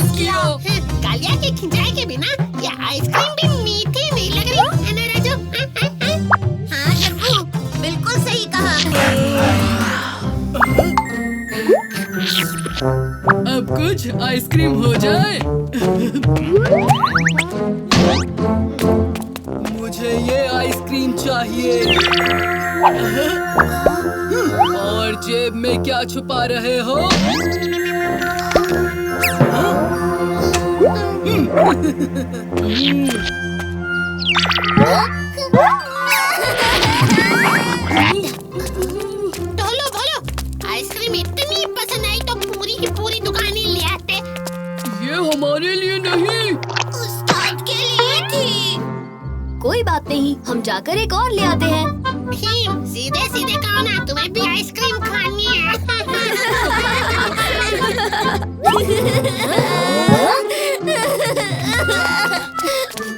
Choose किया। कालिया के खिंचाई के बिना ये आइसक्रीम भी मीठी नहीं लग रही है ना राजू? हाँ शंभू, बिल्कुल सही कहा। अब कुछ आइसक्रीम हो जाए। मुझे ये आइसक्रीम चाहिए। और जेब में क्या छुपा रहे हो? बोलो बोलो, आइसक्रीम इतनी पसंद आई तो पूरी की पूरी दुकान ही ले आते। ये हमारे लिए नहीं, उस्ताद के लिए थी। कोई बात नहीं, हम जाकर एक और ले आते हैं। भीम, सीधे सीधे कहो ना, तुम्हें भी आइसक्रीम खानी है।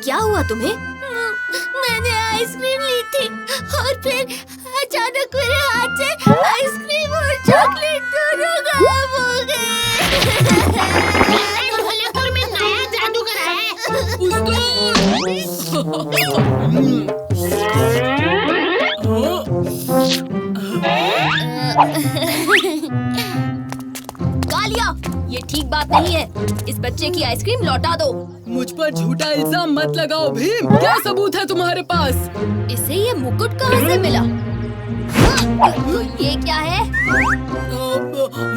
क्या हुआ तुम्हें? मैंने आइसक्रीम ली थी और फिर अचानक मेरे हाथ से आइसक्रीम और चॉकलेट दोनों गायब हो गए। ढोलकपुर में नया जादूगर है। कालिया, ये ठीक बात नहीं है। इस बच्चे की आइसक्रीम लौटा दो। मुझ पर झूठा इल्जाम मत लगाओ भीम। क्या सबूत है तुम्हारे पास? इसे ये मुकुट कहाँ से मिला? तो ये क्या है?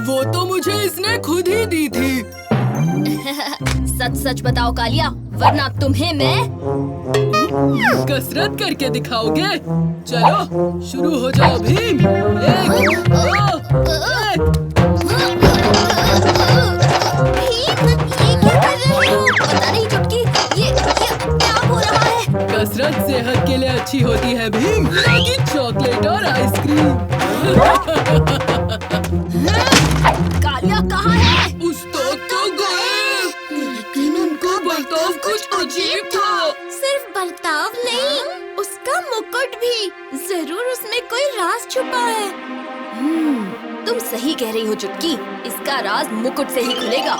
वो तो मुझे इसने खुद ही दी थी। सच सच बताओ कालिया, वरना तुम्हें मैं कसरत करके दिखाओगे? चलो शुरू हो जाओ भीम। 1, 2, 1। पता नहीं चुटकी, ये क्या हो रहा है? कसरत सेहत के लिए अच्छी होती है भीम, लेकिन चॉकलेट और आइसक्रीम। कालिया कहाँ है? उस्ताद तो गए, लेकिन उनका बर्ताव कुछ अजीब था। सिर्फ बर्ताव नहीं, उसका मुकुट भी। जरूर उसमें कोई राज छुपा है। तुम सही कह रही हो चुटकी, इसका राज मुकुट से ही खुलेगा।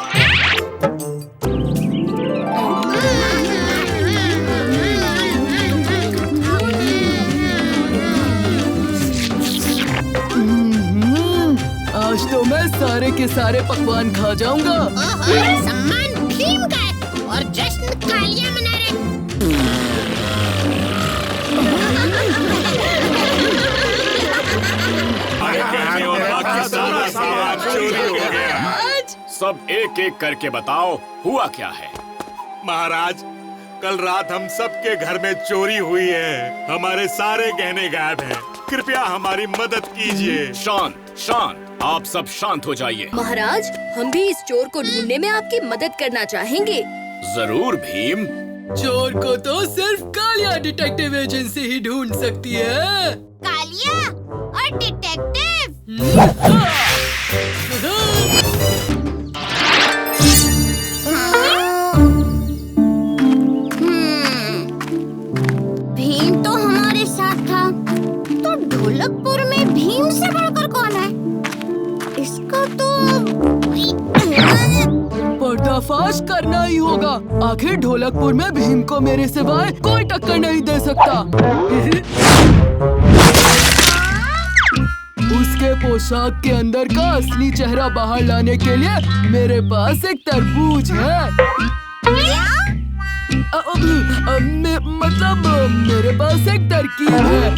आज तो मैं सारे के सारे पकवान खा जाऊंगा। सम्मान भीम का है और जश्न कालिया मना रहे। सब एक एक करके बताओ, हुआ क्या है? महाराज, कल रात हम सबके घर में चोरी हुई है। हमारे सारे गहने गायब हैं। कृपया हमारी मदद कीजिए। शांत शांत, आप सब शांत हो जाइए। महाराज, हम भी इस चोर को ढूंढने में आपकी मदद करना चाहेंगे। जरूर भीम। चोर को तो सिर्फ कालिया डिटेक्टिव एजेंसी ही ढूंढ सकती है। कालिया और डिटेक्टिव। भीम तो हमारे साथ था, तो ढोलकपुर में भीम से बढ़कर कौन है? इसका तो पर्दाफाश करना ही होगा। आखिर ढोलकपुर में भीम को मेरे सिवाय कोई टक्कर नहीं दे सकता। उसके पोशाक के अंदर का असली चेहरा बाहर लाने के लिए मेरे पास एक तरबूज है। मतलब मेरे पास एक तरकीब है।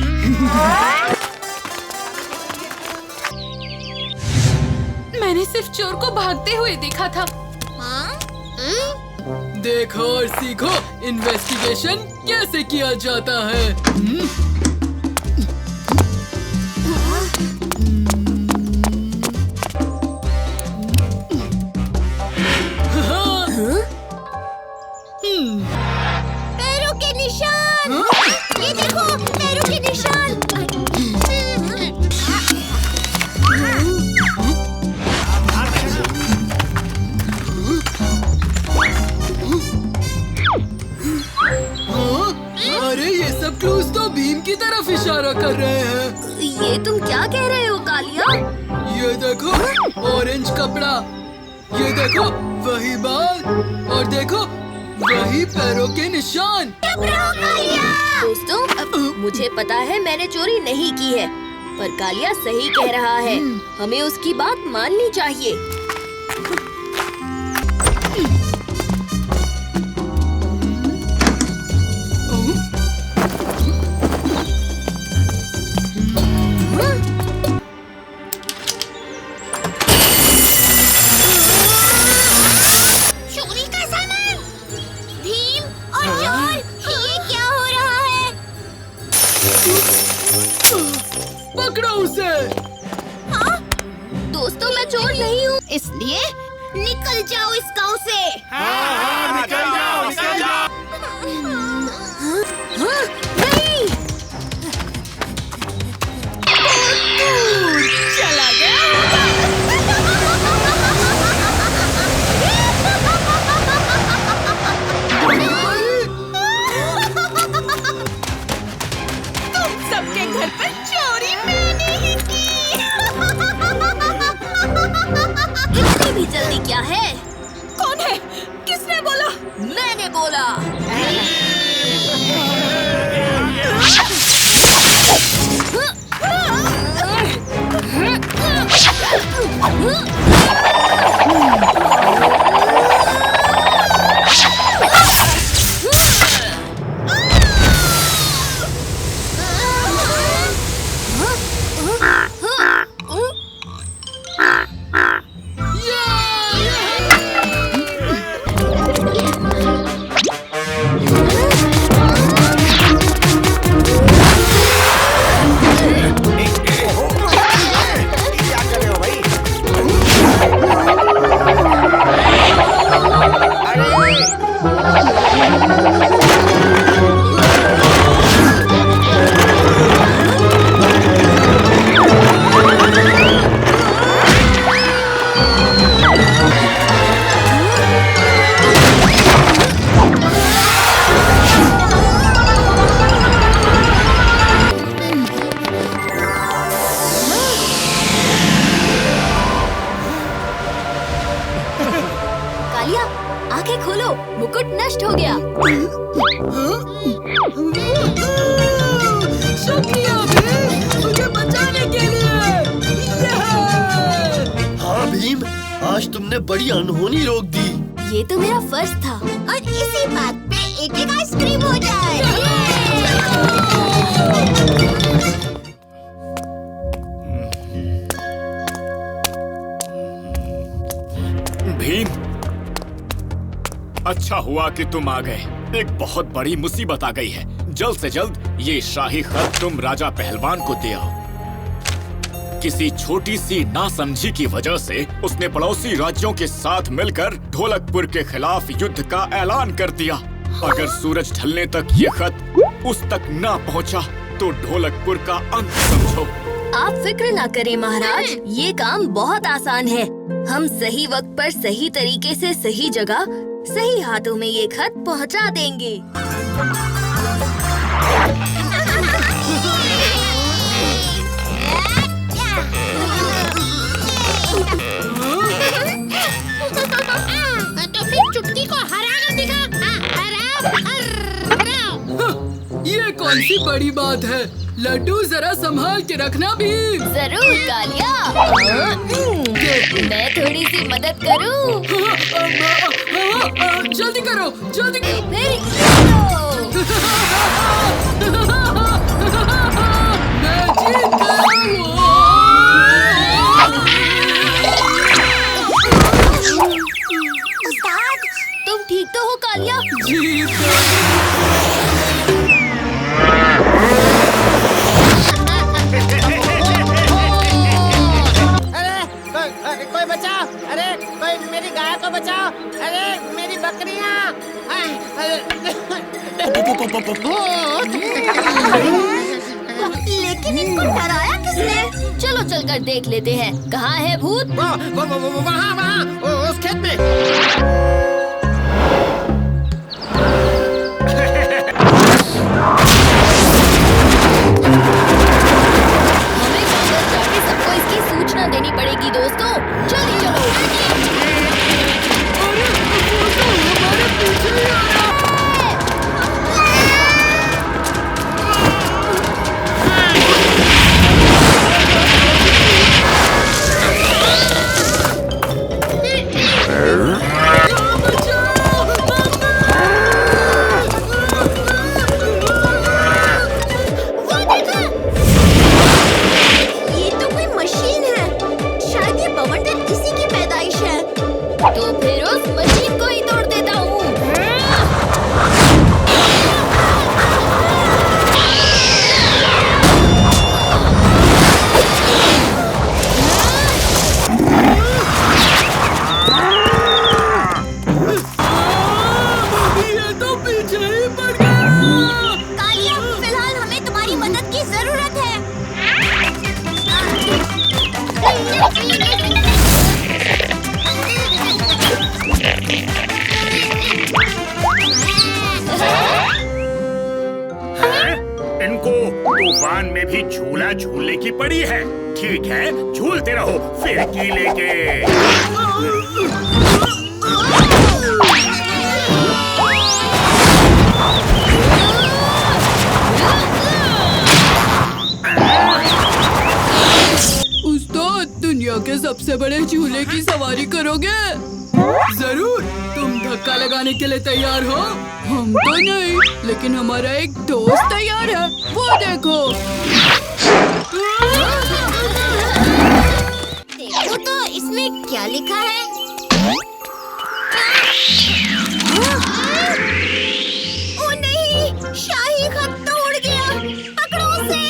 मैंने सिर्फ चोर को भागते हुए देखा था। देखो और सीखो इन्वेस्टिगेशन कैसे किया जाता है। पैरों के निशान। ये देखो, पैरों के निशान। अरे ये सब क्लूज तो भीम की तरफ इशारा कर रहे हैं। ये तुम क्या कह रहे हो कालिया? ये देखो, ऑरेंज कपड़ा, ये देखो वही बाल और देखो वही पैरों के निशान। दोस्तों, मुझे पता है मैंने चोरी नहीं की है, पर कालिया सही कह रहा है। हमें उसकी बात माननी चाहिए। चोरी का सामान। भीम और चोर, ये क्या हो रहा है? पकड़ो उसे। हाँ? दोस्तों, मैं चोर नहीं हूँ। इसलिए निकल जाओ इस गांव से। निकल जाओ, निकल जाओ। हाँ, नहीं। चला गया। तुम सबके घर पर चोरी मैंने ही की। इतनी भी जल्दी क्या है? कौन है? किसने बोला? मैंने बोला। कालिया, आंखें खोलो, मुकुट नष्ट हो गया। शुक्रिया भीम, मुझे बचाने के लिए। हाँ भीम, आज तुमने बड़ी अनहोनी रोक दी। ये तो मेरा फर्ज था। और इसी बात पे एक आइसक्रीम हो जाए। भीम, अच्छा हुआ कि तुम आ गए। एक बहुत बड़ी मुसीबत आ गई है। जल्द से जल्द ये शाही खत तुम राजा पहलवान को दे आओ। किसी छोटी सी नासमझी की वजह से उसने पड़ोसी राज्यों के साथ मिलकर ढोलकपुर के खिलाफ युद्ध का ऐलान कर दिया। अगर सूरज ढलने तक ये खत उस तक ना पहुंचा तो ढोलकपुर का अंत समझो। आप फिक्र ना करें महाराज, ये काम बहुत आसान है। हम सही वक्त पर सही तरीके से सही जगह सही हाथों में ये खत पहुंचा देंगे। तो फिर चुटकी को हरा कर दिखा। ये कौन सी बड़ी बात है? लड्डू जरा संभाल के रखना भीम। जरूर कालिया। मैं थोड़ी सी मदद करूं? जल्दी करो, जल्दी करो। मैं जीत गया। उस्ताद, तुम ठीक तो हो कालिया? जीत गया। कोई बचाओ! अरे कोई मेरी गाय को बचाओ! अरे मेरी बकरियां! लेकिन इनको डराया किसने? चलो चलकर देख लेते हैं। कहाँ है भूत? वहाँ उस खेत में। हमें जाकर जाके सबको इसकी सूचना देनी पड़ेगी दोस्तों। जल्दी चलो। की जरूरत है। इनको तूफान में भी झूला झूलने की पड़ी है। ठीक है, झूलते रहो फिरकी लेके। उस्ताद, दुनिया के सबसे बड़े झूले की सवारी करोगे? जरूर। तुम धक्का लगाने के लिए तैयार हो? हम तो नहीं, लेकिन हमारा एक दोस्त तैयार है। वो देखो। देखो तो इसमें क्या लिखा है? ओ नहीं, शाही खत तो उड़ गया। पकड़ो उसे।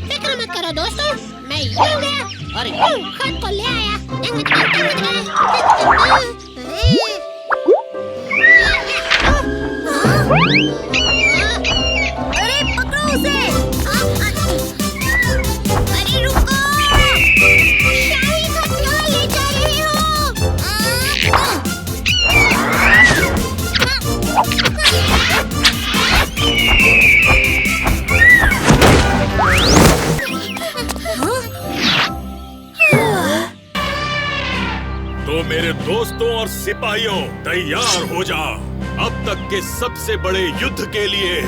फिक्र मत करो दोस्तों, मैं यूं गया और यूं खत को ले आया। अरे पकड़ो उसे। अरे रुको, शाही खत कहाँ ले जा रहे हो? तो मेरे दोस्तों और सिपाहियों, तैयार हो जाओ। अब तक के सबसे बड़े युद्ध के लिए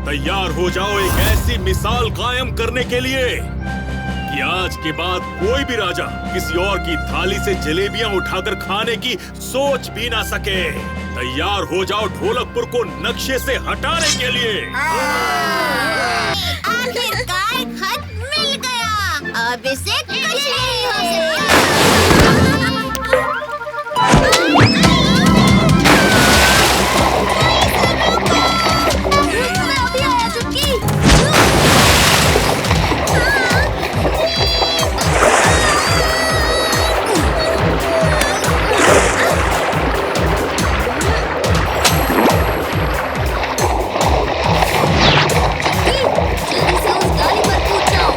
तैयार हो जाओ। एक ऐसी मिसाल कायम करने के लिए कि आज के बाद कोई भी राजा किसी और की थाली से जलेबियां उठाकर खाने की सोच भी ना सके। तैयार हो जाओ ढोलकपुर को नक्शे से हटाने के लिए। आखिरकार खत मिल गया। अब इसे कुछ नहीं हो सकता। मैं अभी आया चुटकी। जल्दी से उस गाड़ी पर कूद जाओ।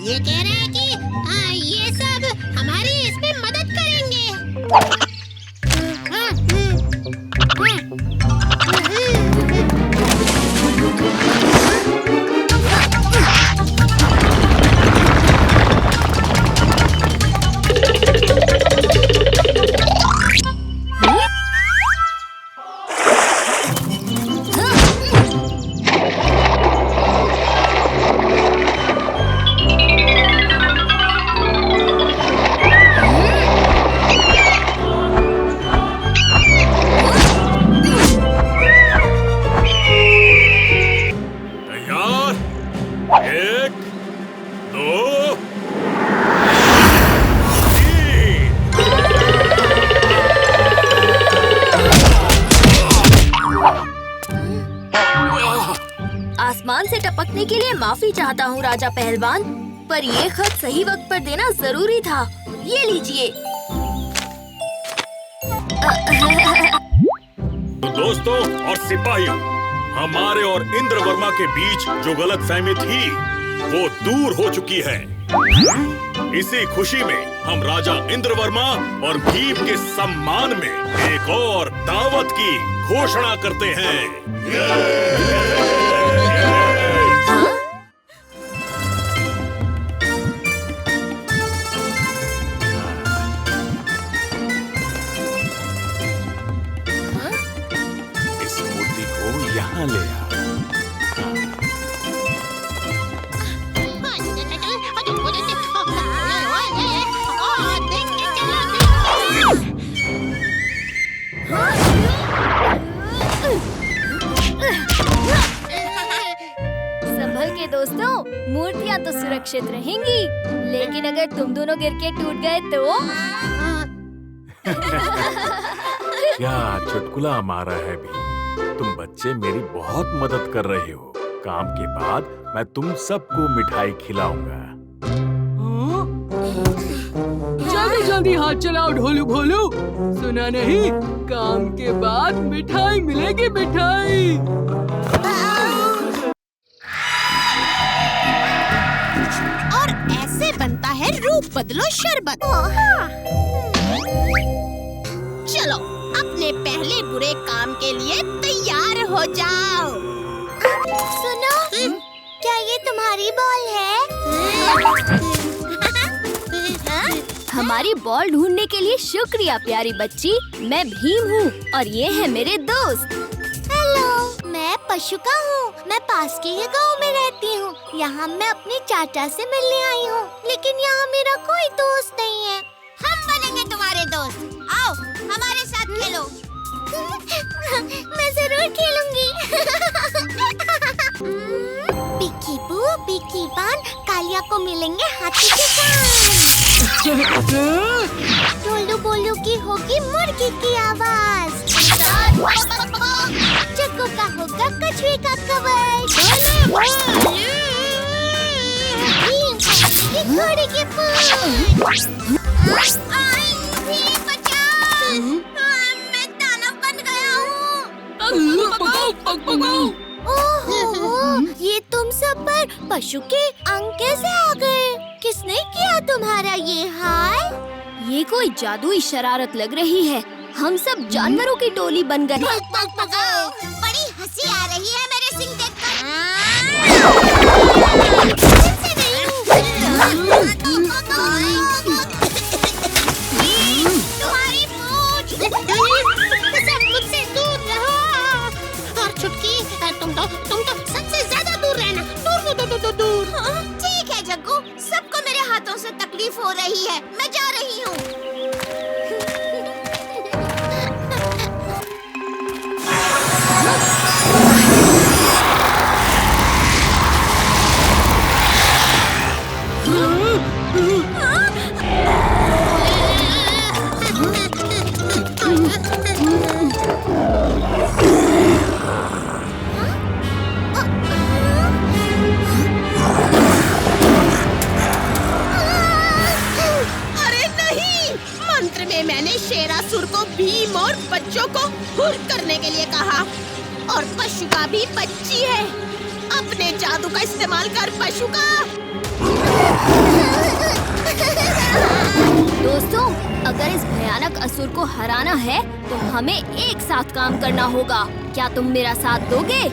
ये कह रहे हैं कि ये सब हमारी इसमें मदद करेंगे। आसमान से टपकने के लिए माफी चाहता हूँ राजा पहलवान, पर ये खत सही वक्त पर देना जरूरी था। ये लीजिए। तो दोस्तों और सिपाहियों, हमारे और इंद्र वर्मा के बीच जो गलतफहमी थी वो दूर हो चुकी है। इसी खुशी में हम राजा इंद्र वर्मा और भीम के सम्मान में एक और दावत की घोषणा करते हैं। इस मूर्ति को यहाँ ले आओ। के दोस्तों, मूर्तियाँ तो सुरक्षित रहेंगी, लेकिन अगर तुम दोनों गिर के टूट गए तो? क्या चुटकुला मारा है भी। तुम बच्चे मेरी बहुत मदद कर रहे हो। काम के बाद मैं तुम सबको मिठाई खिलाऊंगा। जल्दी जल्दी हाथ चलाओ ढोलू भोलू। सुना नहीं, काम के बाद मिठाई मिलेगी, मिठाई। और ऐसे बनता है रूप बदलो शरबत। चलो अपने पहले बुरे काम के लिए तैयार हो जाओ। सुनो, क्या ये तुम्हारी बॉल है? हमारी बॉल ढूंढने के लिए शुक्रिया प्यारी बच्ची। मैं भीम हूँ और ये है मेरे दोस्त। हेलो, मैं पशुका हूँ। मैं पास के ही गांव में रहती हूँ। यहाँ मैं अपने चाचा से मिलने आई हूँ, लेकिन यहाँ मेरा कोई दोस्त नहीं है। हम बनेंगे तुम्हारे दोस्त। आओ हमारे साथ खेलो। मैं जरूर खेलूंगी। बिक्की बू, बिक्की बान, कालिया को मिलेंगे हाथी के कान। ढोलू बोलू की होगी मुर्गी की आवाज। जग्गू का होगा कछुए का कवच। ये घोड़े के पूंछ। मैं दानव बन गया हूँ। ओहो, ये तुम सब पर पशु के अंग कैसे आ गए? किसने किया तुम्हारा ये हाल? ये कोई जादुई शरारत लग रही है। हम सब जानवरों की टोली बन गए। बड़ी हंसी आ रही है मेरे सिंह देखकर। तुम्हारी पूंछ। मुझसे दूर रहो। और छुटकी, तुम तो सबसे ज्यादा दूर रहना। दूर। ठीक है जग्गू, सबको मेरे हाथों से तकलीफ हो रही है। मैं जा रही हूँ। मैंने शेरासुर को भीम और बच्चों को हुर करने के लिए कहा, और पशुका भी बच्ची है। अपने जादू का इस्तेमाल कर पशुका। दोस्तों, अगर इस भयानक असुर को हराना है तो हमें एक साथ काम करना होगा। क्या तुम मेरा साथ दोगे?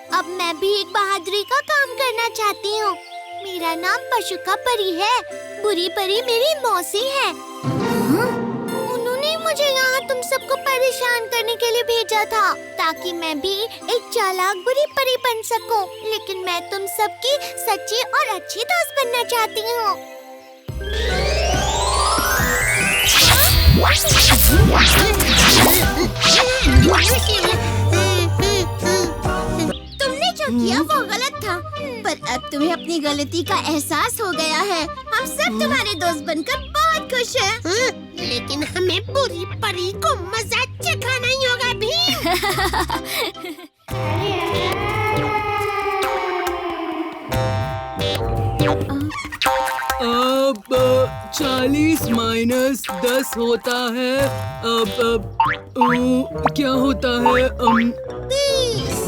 अब मैं भी एक बहादुरी का काम करना चाहती हूँ। मेरा नाम पशुका परी है। बुरी परी मेरी मौसी है। उन्होंने मुझे यहाँ तुम सबको परेशान करने के लिए भेजा था, ताकि मैं भी एक चालाक बुरी परी बन सकूं। लेकिन मैं तुम सबकी सच्ची और अच्छी दोस्त बनना चाहती हूँ। तुमने जो किया वो गलत था, पर अब तुम्हें अपनी गलती का एहसास हो गया है। हम सब तुम्हारे दोस्त बनकर बहुत खुश हैं। लेकिन हमें बुरी परी को मजा चखाना ही होगा भीम। अब 40 माइनस 10 होता है। अब क्या होता है? 30।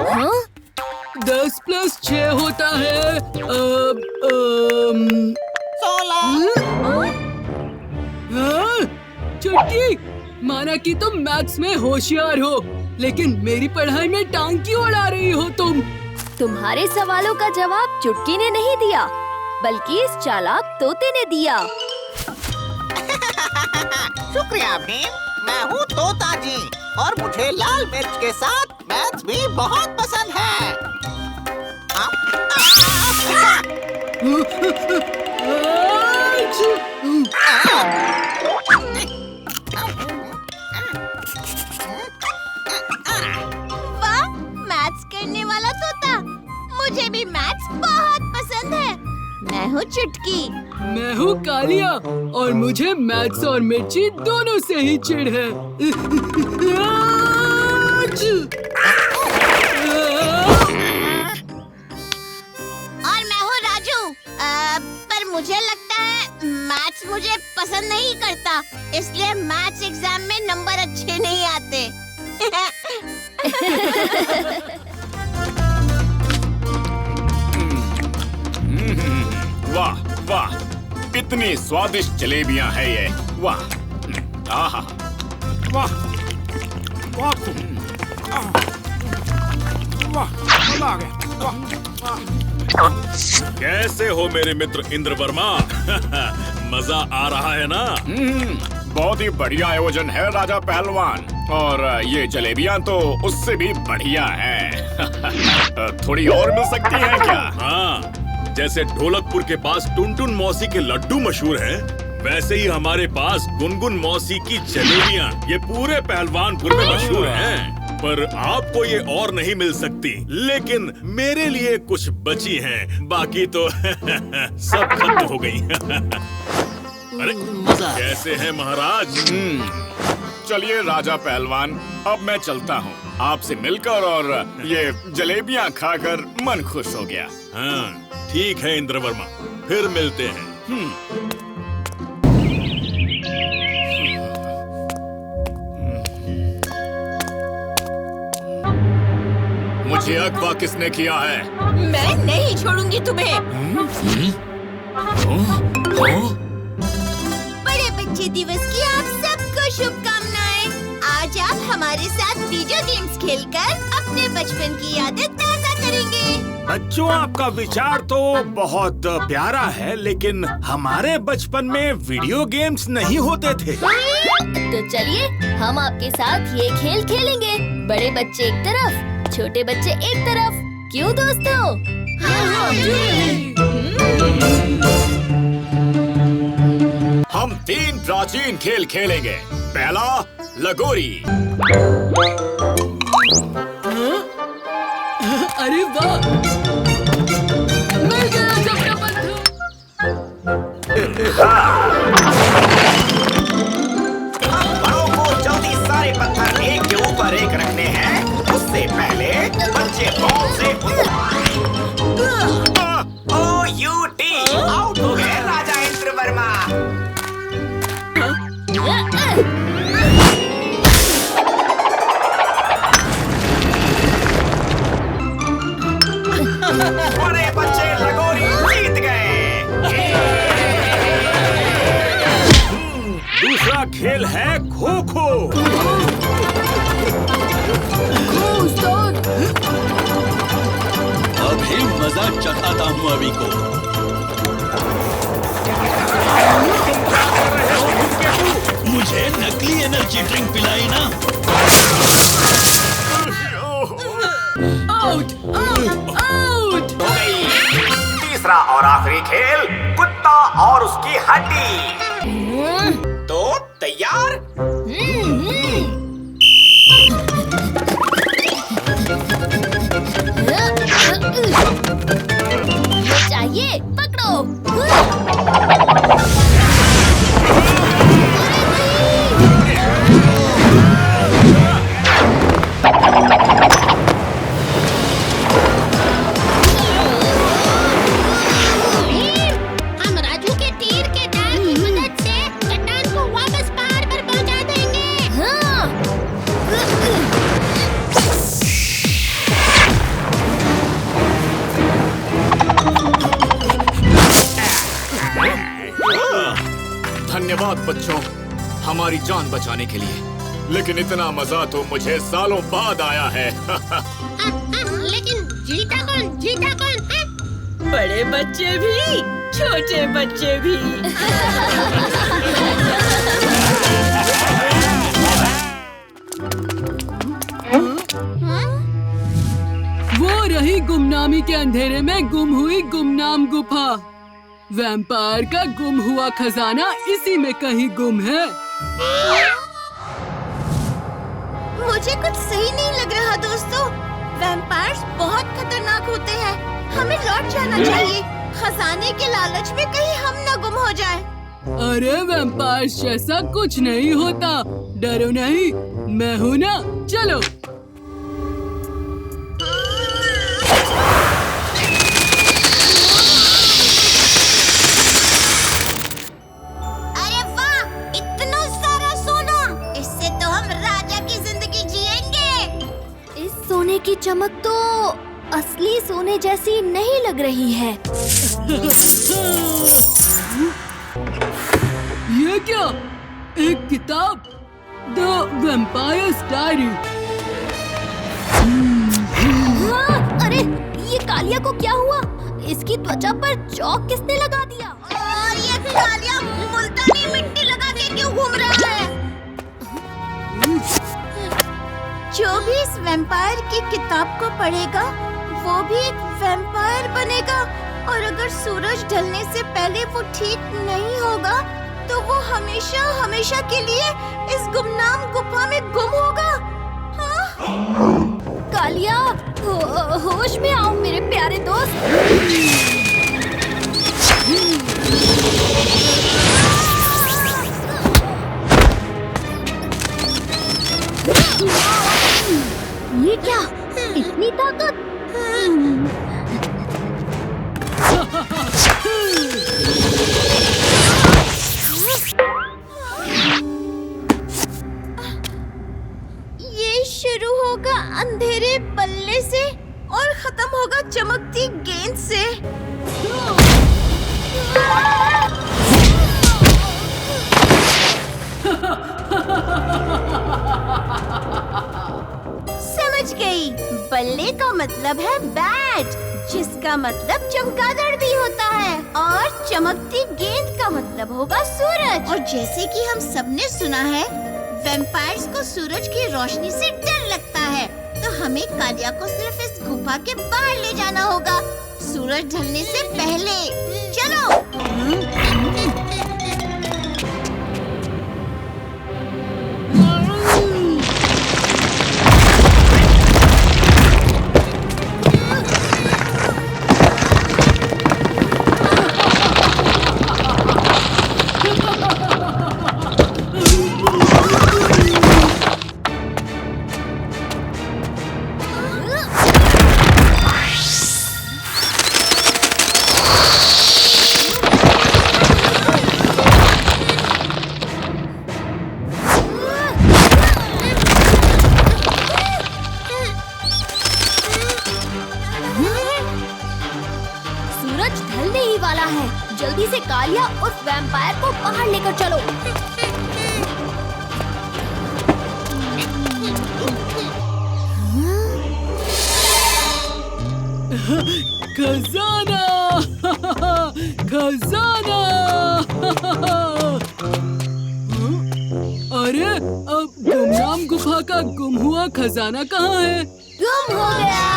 हाँ? 10 + 6 होता है। अब चुटकी, माना कि तुम मैथ्स में होशियार हो, लेकिन मेरी पढ़ाई में टांग क्यों अड़ा रही हो तुम? तुम्हारे सवालों का जवाब चुटकी ने नहीं दिया, बल्कि इस चालाक तोते ने दिया। शुक्रिया भीम, मैं हूँ तोता जी और मुझे लाल मिर्च के साथ मैथ्स भी बहुत पसंद है। वाह, मैथ्स करने वाला तोता। मुझे भी मैथ्स बहुत पसंद है। मैं हूँ चुटकी। मैं हूँ कालिया और मुझे मैथ्स और मिर्ची दोनों से ही चिढ़ है। और मैं हूँ राजू। पर मुझे लगता है मैथ्स मुझे पसंद नहीं करता, इसलिए मैथ्स एग्जाम में नंबर अच्छे नहीं आते। वाह वाह, इतनी स्वादिष्ट जलेबियां हैं ये। वाह, आहा, वाह वाह, वाह, मजा आ गया। कैसे हो मेरे मित्र इंद्रवर्मा? मजा आ रहा है ना? बहुत ही बढ़िया आयोजन है राजा पहलवान, और ये जलेबियां तो उससे भी बढ़िया है। थोड़ी और मिल सकती है क्या? हाँ, जैसे ढोलकपुर के पास टुनटुन मौसी के लड्डू मशहूर हैं, वैसे ही हमारे पास गुनगुन मौसी की जलेबियां ये पूरे पहलवानपुर में मशहूर हैं। पर आपको ये और नहीं मिल सकती, लेकिन मेरे लिए कुछ बची हैं, बाकी तो सब खत्म हो गई। अरे कैसे हैं महाराज? चलिए राजा पहलवान, अब मैं चलता हूँ। आपसे मिलकर और ये जलेबियां खाकर मन खुश हो गया। हाँ, ठीक है इंद्रवर्मा, फिर मिलते हैं। मुझे अगवा किसने किया है? मैं नहीं छोड़ूंगी तुम्हें। बड़े बच्चे दिवस की आप सबको शुभकामनाएं। आज आप हमारे साथ वीडियो गेम्स खेलकर अपने बचपन की यादें ताज़ा करेंगे। बच्चों, आपका विचार तो बहुत प्यारा है, लेकिन हमारे बचपन में वीडियो गेम्स नहीं होते थे। तो चलिए हम आपके साथ ये खेल खेलेंगे। बड़े बच्चे एक तरफ, छोटे बच्चे एक तरफ। क्यों दोस्तों? हम 3 प्राचीन खेल खेलेंगे। पहला, लगोरी। अरे वाह, मिल गया सबका बंधु। बड़ों को जल्दी सारे पत्थर एक के ऊपर एक रखने हैं, उससे पहले बच्चे बॉल से आउट हो गए राजा इंद्रवर्मा। बड़े बच्चे लगोरी जीत गए। दूसरा खेल है खो खो। अभी मजा चखाता हूँ अभी को। मुझे नकली एनर्जी ड्रिंक पिलाई ना। Out out out. हो गई। तीसरा और आखिरी खेल, कुत्ता और उसकी हड्डी। तो तैयार? ये चाहिए, पकड़ो। हम राजू के तीर के दाग की मदद से चट्टान को वापस पहाड़ पर पहुंचा देंगे। हाँ। धन्यवाद बच्चों, हमारी जान बचाने के लिए। लेकिन इतना मजा तो मुझे सालों बाद आया है। लेकिन जीता कौन? जीता कौन? बड़े बच्चे भी, छोटे बच्चे भी। वो रही गुमनामी के अंधेरे में गुम हुई गुमनाम गुफा। वैम्पायर का गुम हुआ खजाना इसी में कहीं गुम है। मुझे कुछ सही नहीं लग रहा दोस्तों। वैम्पायर्स बहुत खतरनाक होते हैं। हमें लौट जाना चाहिए। खजाने के लालच में कहीं हम न गुम हो जाएं। अरे वैम्पायर्स जैसा कुछ नहीं होता, डरो नहीं, मैं हूँ ना, चलो। अरे वाह, इतना सारा सोना! इससे तो हम राजा की जिंदगी जिएंगे। इस सोने की चमक तो असली सोने जैसी नहीं लग रही है। ये क्या? एक किताब, द वैम्पायर्स डायरी। हाँ, अरे ये कालिया को क्या हुआ? इसकी त्वचा पर चौक किसने लगा दिया? और ये कालिया मुल्तानी मिट्टी लगा के क्यों घूम रहा है? जो भी इस वैम्पायर की किताब को पढ़ेगा, वो भी एक वैम्पायर बनेगा। और अगर सूरज ढलने से पहले वो ठीक नहीं होगा, तो वो हमेशा हमेशा के लिए इस गुमनाम गुफा में गुम होगा। हाँ? कालिया, होश में आओ मेरे प्यारे दोस्त। ये क्या? इतनी ताकत? ये शुरू होगा अंधेरे बल्ले से और खत्म होगा चमकती गेंद से। समझ गई। बल्ले का मतलब है बैट, जिसका मतलब चमगादड़ भी होता है, और चमकती गेंद का मतलब होगा सूरज। और जैसे कि हम सबने सुना है, वैम्पायर्स को सूरज की रोशनी से डर लगता है, तो हमें कालिया को सिर्फ इस गुफा के बाहर ले जाना होगा, सूरज ढलने से पहले। चलो। सूरज ढलने ही वाला है। जल्दी से कालिया उस वैम्पायर को बाहर लेकर चलो। खजाना! खजाना! अरे, अब गुमनाम गुफा का गुम हुआ खजाना कहाँ है? गुम हो गया।